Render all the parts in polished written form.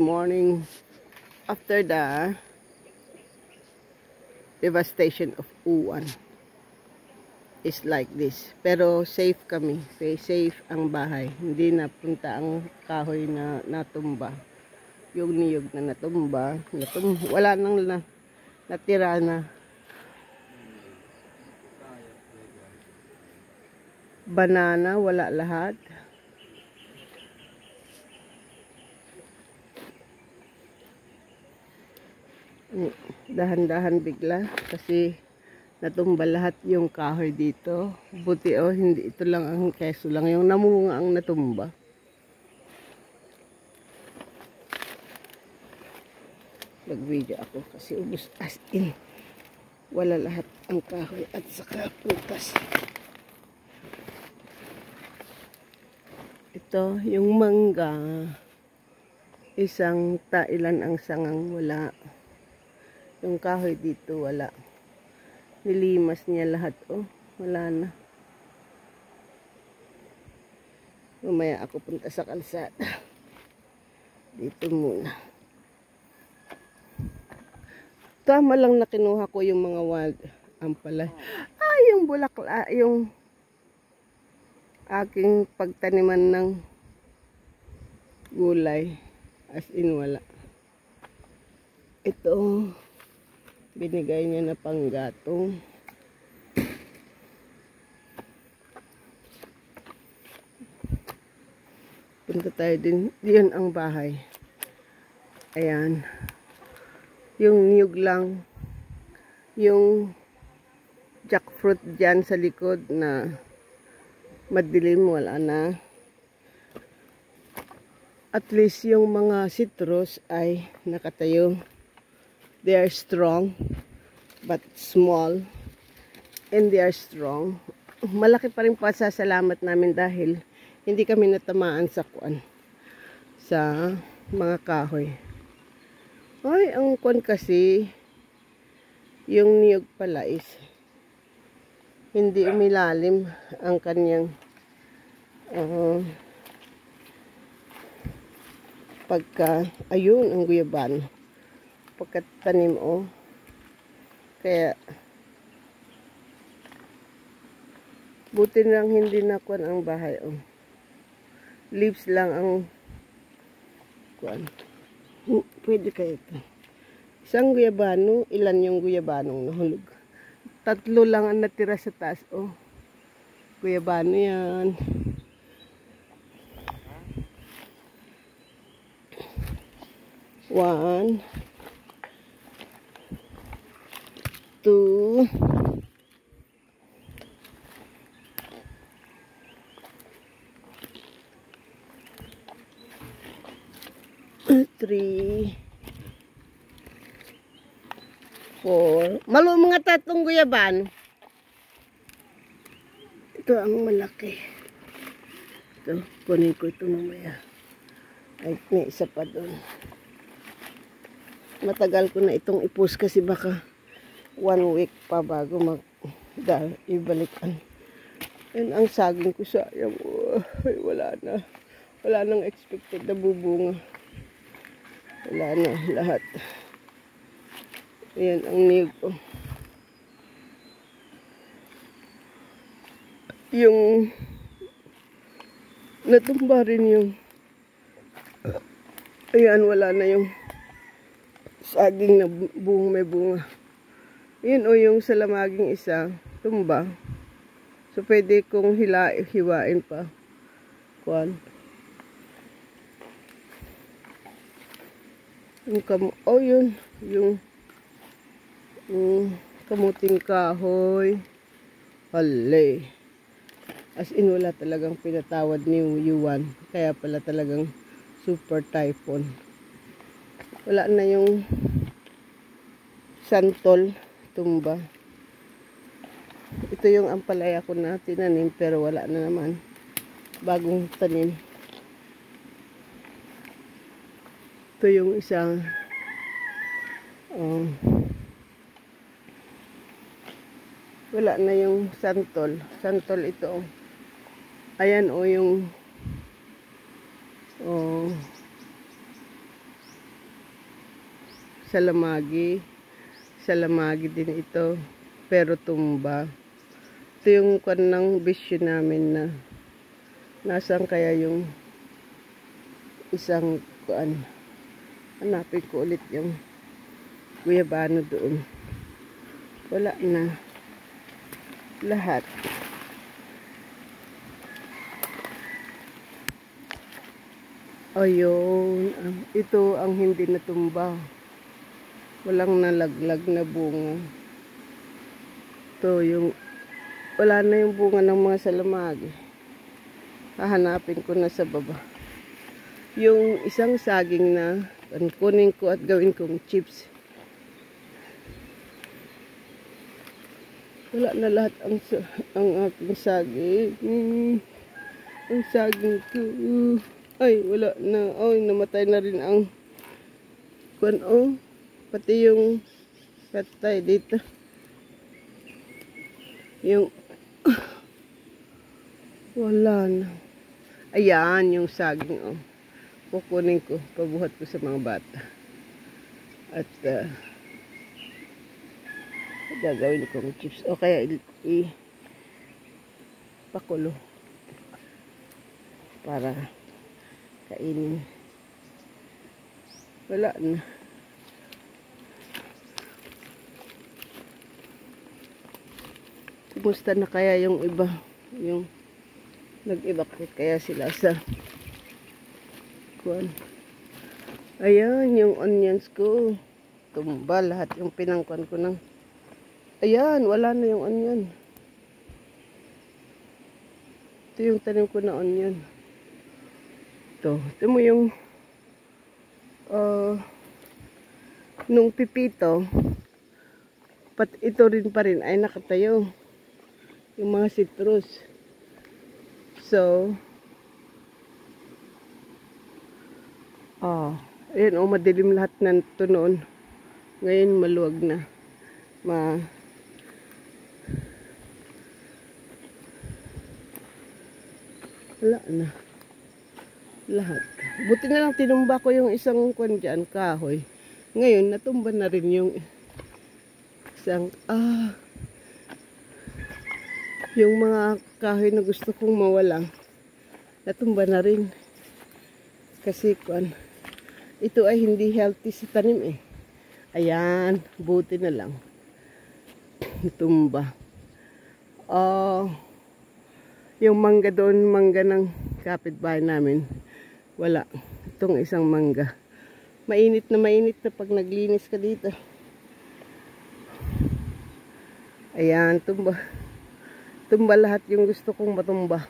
Morning after the devastation of Uwan is like this. Pero safe kami. Safe ang bahay. Hindi napunta ang kahoy na natumba. Yung niyog na natumba. Wala nang natira na. Banana, wala lahat. Dahan-dahan bigla kasi natumba lahat yung kahoy dito. Buti hindi ito lang ang keso lang yung namunga ang natumba. Nag-video ako kasi ubos as in. Wala lahat ang kahoy at saka prutas. Ito yung mangga. Isang tailan ang sangang wala. Yung kahoy dito wala. Nilimas niya lahat. Wala na. Mamaya ako punta sa kalsada. Dito muna. Tama lang na kinuha ko yung mga wild ampalay. Yung bulaklak, yung aking pagtaniman ng gulay. As in wala. Ito binigay niya na panggatong. Punta tayo din. Diyan ang bahay. Ayan. Yung niyog lang. Yung jackfruit dyan sa likod na madilim, wala na. At least yung mga citrus ay nakatayo. They are strong, but small, and they are strong. Malaki pa rin pasasalamat namin dahil hindi kami natamaan sa mga kahoy. Ang kuwan kasi, yung niyog pala is hindi umilalim ang kanyang ayun ang guyabano. Pagkatanim kaya buti lang hindi nakuan ang bahay leaves lang ang kuan. Pwede kaya ito isang guyabano. Ilan yung guyabanong nahulog? 3 lang ang natira sa taas. Guyabano yan. One, 2, 3, 4. Malo mga 3 guyaban. Ito ang malaki. Ito, kunin ko ito mamaya. Ay, may isa pa doon. Matagal ko na itong ipus kasi baka 1 week pa bago ibalikan. Yan ang saging ko, sayang. Ay, wala na. Wala nang expected na bubunga. Wala na lahat. Ayan ang niyog ko. Yung natumba rin yung ayan, wala na yung saging na may bunga. Yun yung salamaging isa tumba. So pwede kong hiwain pa. Kuan. Yun yung kamuting kahoy. Hali. As in wala talagang pinatawad ni Yuan. Kaya pala talagang super typhoon. Wala na yung santol tumba. Ito yung ampalaya ko na tinanim pero wala na naman. Bagong tanim. Ito yung isang wala na yung santol. Santol ito. Ayan yung salamagi. Salamagi din ito. Pero tumba. Ito yung kwan ng bisyo namin na nasaan kaya yung isang kuan. Hanapin ko ulit yung guyabano doon. Wala na. Lahat. Ayun. Ito ang hindi natumba. Walang nalaglag na bunga. Ito yung wala na yung bunga ng mga salamagi. Hahanapin ko na sa baba. Yung isang saging na kunin ko at gawin kong chips. Wala na lahat ang aking saging. Ang saging ko. Ay, wala na. Ay, namatay na rin ang pati yung patay dito. Yung wala na. Ayan, yung saging, kukunin ko, pabuhat ko sa mga bata. At gagawin kong chips. O kaya pakulo para kainin. Wala na. Kumusta na kaya yung iba? Yung nag-evacuate kaya sila sa kuwan. Ayan, yung onions ko. Tumba lahat yung pinangkuan ko ng. Ayan, wala na yung onion. Ito yung tanim ko na onion. Ito mo yung nung pipito, ito rin pa rin ay nakatayo. Yung mga citrus. So, ayan, madilim lahat na ito noon. Ngayon, maluwag na. Wala na. Lahat. Buti na lang tinumba ko yung isang kwan dyan, kahoy. Ngayon, natumba na rin yung isang, yung mga kahoy na gusto kong mawala. Natumba na rin. Kasi kwan, ito ay hindi healthy sa tanim eh. Ayan, buti na lang. Tumba. Yung mangga doon, mangga ng kapitbahay namin, wala. Itong isang mangga. Mainit na pag naglinis ka dito. Ayan, tumba. Tumba lahat yung gusto kong matumba.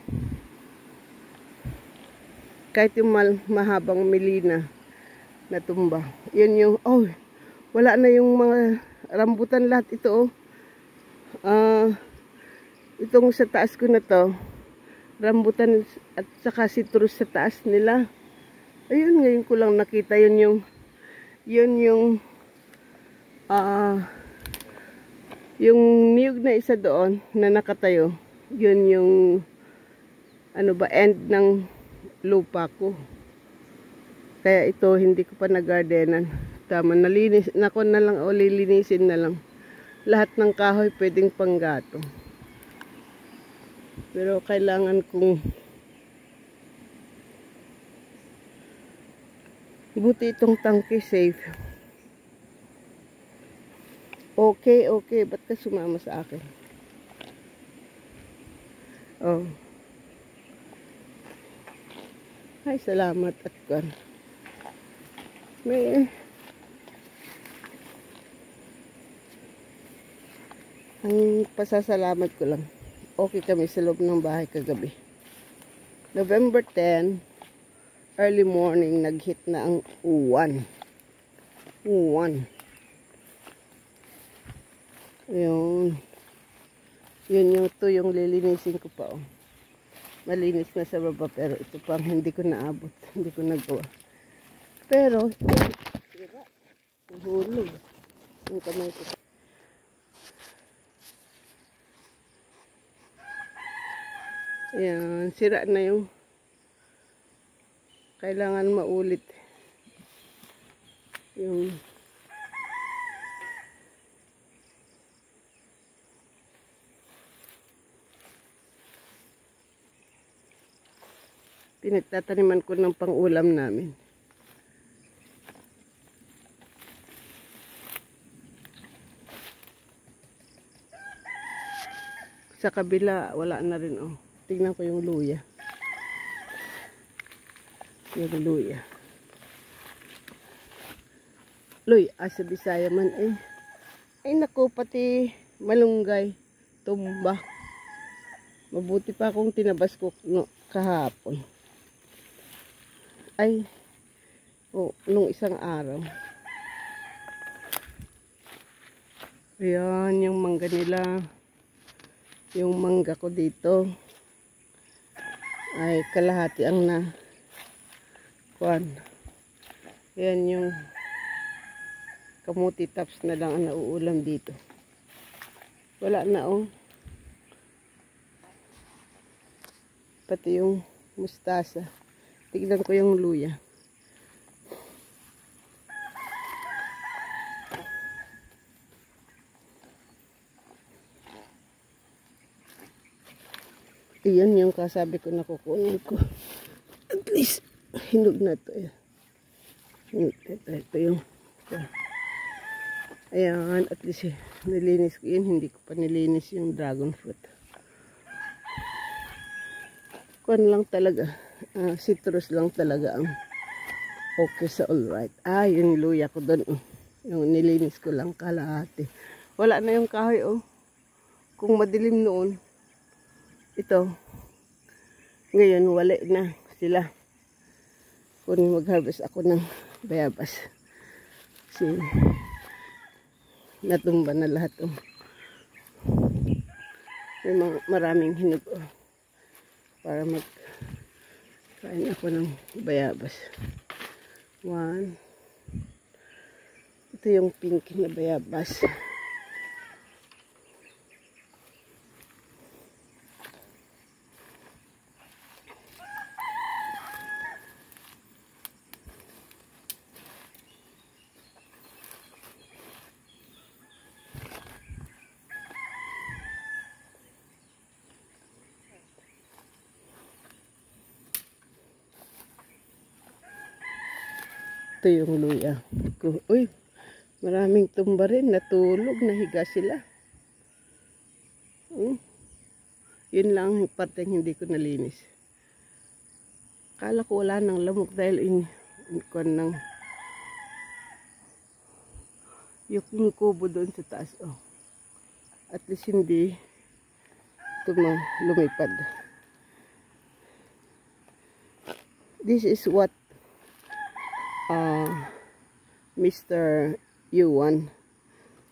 Kahit yung mahabang milina na tumba. Yun yung, wala na yung mga rambutan lahat ito. Itong sa taas ko na to, rambutan at saka citrus sa taas nila. Ayun, ngayon ko lang nakita yung niyog na isa doon na nakatayo. Yun yung end ng lupa ko. Kaya ito hindi ko pa na-gardenan. Tama, nalinis nako na lang o lilinisin na lang. Lahat ng kahoy pwedeng panggato. Pero kailangan kong buti itong tangke safe. Okay. Ba't ka sumama sa akin? Ay, salamat at kan. Ang pasasalamat ko lang. Okay kami sa loob ng bahay kagabi. November 10, early morning, nag-hit na ang uwan. Yun yung lilinisin ko pa. Malinis na sa baba, pero ito pang hindi ko naabot. Hindi ko nagawa. Pero, sira. Hulog. Yung kamay ko. Ayan, sira na yung kailangan maulit yung Pinagtataniman ko ng pang-ulam namin. Sa kabila, wala na rin, oh. Tingnan ko yung luya. Yung luya. Luy, sa Bisaya man, eh. Ay, naku, pati malunggay. Tumba. Mabuti pa akong tinabas ko no, kahapon. Ay, oh, nung isang araw. Ayan, yung mangga nila. Yung mangga ko dito ay kalahati ang na kuan. Ayan yung kamuti tops na lang ang nauulam dito. Wala na, oh. Pati yung mustasa. Tignan ko yung luya. Iyan yung kasabi ko na kukunin ko. At least, hinog na to. Ito yung ayan, at least nilinis ko yun. Hindi ko pa nilinis yung dragon fruit. Kuan lang talaga. Citrus lang talaga ang okay sa alright. Yung luya ko doon. Yung nilinis ko lang kalahati. Wala na yung kahoy, oh. Kung madilim noon, ito, ngayon wala na sila. Kung mag-harvest ako ng bayabas. Kasi natumba na lahat. Oh. May maraming hinog. Oh. Para magkain ako ng bayabas. 1. Ito yung pink na bayabas. Ito yung luya. Uy, maraming tumba rin. Natulog, nahiga sila. Yun lang yung parte hindi ko nalinis. Akala ko wala nang lamok dahil kuwan ng yung kubo doon sa taas. Oh. At least hindi lumipad. This is what Mr. Yuan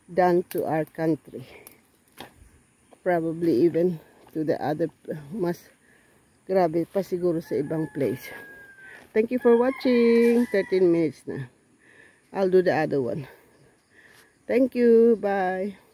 done to our country. Probably even to the other, mas grabe pa siguro sa ibang place. Thank you for watching. 13 minutes na. I'll do the other one. Thank you. Bye.